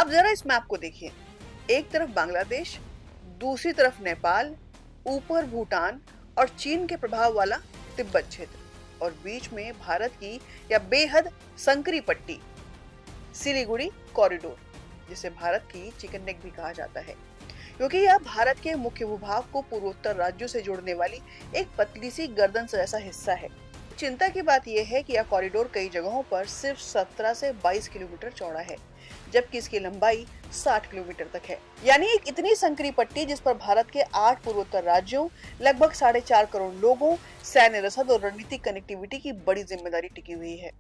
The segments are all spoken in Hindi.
अब जरा इस मैप को देखिए, एक तरफ बांग्लादेश, दूसरी तरफ नेपाल, ऊपर भूटान और चीन के प्रभाव वाला तिब्बत क्षेत्र, और बीच में भारत की या बेहद संकरी पट्टी सिलीगुड़ी कॉरिडोर, जिसे भारत की चिकन नेक भी कहा जाता है, क्योंकि यह भारत के मुख्य भूभाग को पूर्वोत्तर राज्यों से जोड़ने वाली एक पतली सी गर्दन जैसा हिस्सा है। चिंता की बात यह है कि यह कॉरिडोर कई जगहों पर सिर्फ 17 से 22 किलोमीटर चौड़ा है, जबकि इसकी लंबाई 60 किलोमीटर तक है। यानी एक इतनी संकरी पट्टी जिस पर भारत के 8 पूर्वोत्तर राज्यों, लगभग 4.5 करोड़ लोगों, सैन्य रसद और रणनीतिक कनेक्टिविटी की बड़ी जिम्मेदारी टिकी हुई है।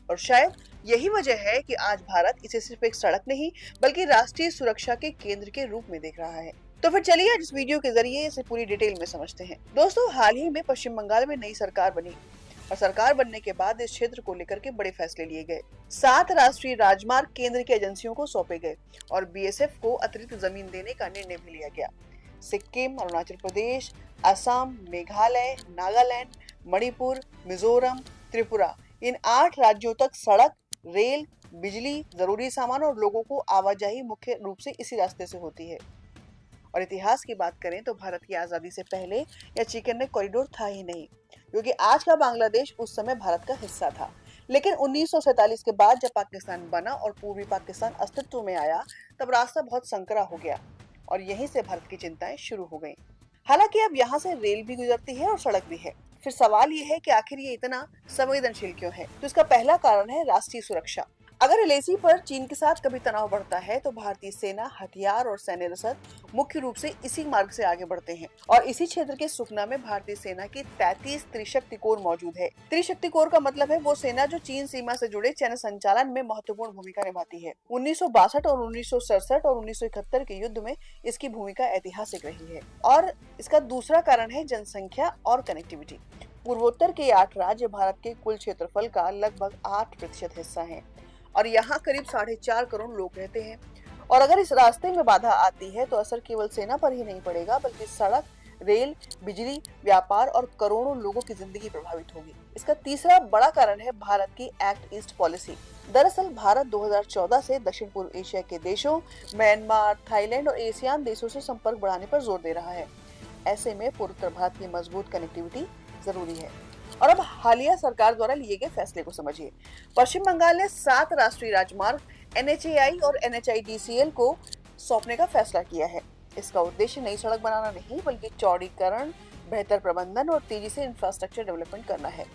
और शायद यही वजह है कि आज भारत इसे सिर्फ एक सड़क नहीं बल्कि राष्ट्रीय सुरक्षा के केंद्र के रूप में देख रहा है। तो फिर चलिए आज इस वीडियो के जरिए इसे पूरी डिटेल में समझते हैं। दोस्तों, हाल ही में पश्चिम बंगाल में नई सरकार बनी और सरकार बनने के बाद इस क्षेत्र को लेकर के बड़े फैसले लिए गए। 7 राष्ट्रीय राजमार्ग केंद्र की एजेंसियों को सौंपे गए और बीएसएफ को अतिरिक्त जमीन देने का निर्णय भी लिया गया। सिक्किम, अरुणाचल प्रदेश, असम, मेघालय, नागालैंड, मणिपुर, मिजोरम, त्रिपुरा, इन 8 राज्यों तक सड़क, रेल, बिजली, जरूरी सामान और लोगों को आवाजाही मुख्य रूप से इसी रास्ते से होती है। और इतिहास की बात करें तो भारत की आजादी से पहले यह चिकन नेक कॉरिडोर था ही नहीं, क्योंकि आज का बांग्लादेश उस समय भारत का हिस्सा था। लेकिन 1947 के बाद जब पाकिस्तान बना और पूर्वी पाकिस्तान अस्तित्व में आया, तब रास्ता बहुत संकरा हो गया और यहीं से भारत की चिंताएं शुरू हो गईं। हालांकि अब यहाँ से रेल भी गुजरती है और सड़क भी है। फिर सवाल ये है कि आखिर ये इतना संवेदनशील क्यों है? तो इसका पहला कारण है राष्ट्रीय सुरक्षा। अगर एलएसी पर चीन के साथ कभी तनाव बढ़ता है तो भारतीय सेना, हथियार और सैन्य रसद मुख्य रूप से इसी मार्ग से आगे बढ़ते हैं। और इसी क्षेत्र के सुकना में भारतीय सेना की 33 त्रिशक्ति कोर मौजूद है। त्रिशक्ति कोर का मतलब है वो सेना जो चीन सीमा से जुड़े सैन्य संचालन में महत्वपूर्ण भूमिका निभाती है। 1962 और 1967 और 1971 के युद्ध में इसकी भूमिका ऐतिहासिक रही है। और इसका दूसरा कारण है जनसंख्या और कनेक्टिविटी। पूर्वोत्तर के 8 राज्य भारत के कुल क्षेत्रफल का लगभग 8% हिस्सा है और यहाँ करीब 4.5 करोड़ लोग रहते हैं। और अगर इस रास्ते में बाधा आती है तो असर केवल सेना पर ही नहीं पड़ेगा, बल्कि सड़क, रेल, बिजली, व्यापार और करोड़ों लोगों की जिंदगी प्रभावित होगी। इसका तीसरा बड़ा कारण है भारत की एक्ट ईस्ट पॉलिसी। दरअसल भारत 2014 से दक्षिण पूर्व एशिया के देशों म्यांमार, थाईलैंड और एशियान देशों से संपर्क बढ़ाने पर जोर दे रहा है। ऐसे में पूर्वोत्तर भारत की मजबूत कनेक्टिविटी जरूरी है। और अब हालिया सरकार द्वारा लिए गए फैसले को समझिए। पश्चिम बंगाल ने 7 राष्ट्रीय राजमार्ग NHAI और NHIDCL को सौंपने का फैसला किया है। इसका उद्देश्य नई सड़क बनाना नहीं बल्कि चौड़ीकरण, बेहतर प्रबंधन और तेजी से इंफ्रास्ट्रक्चर डेवलपमेंट करना है।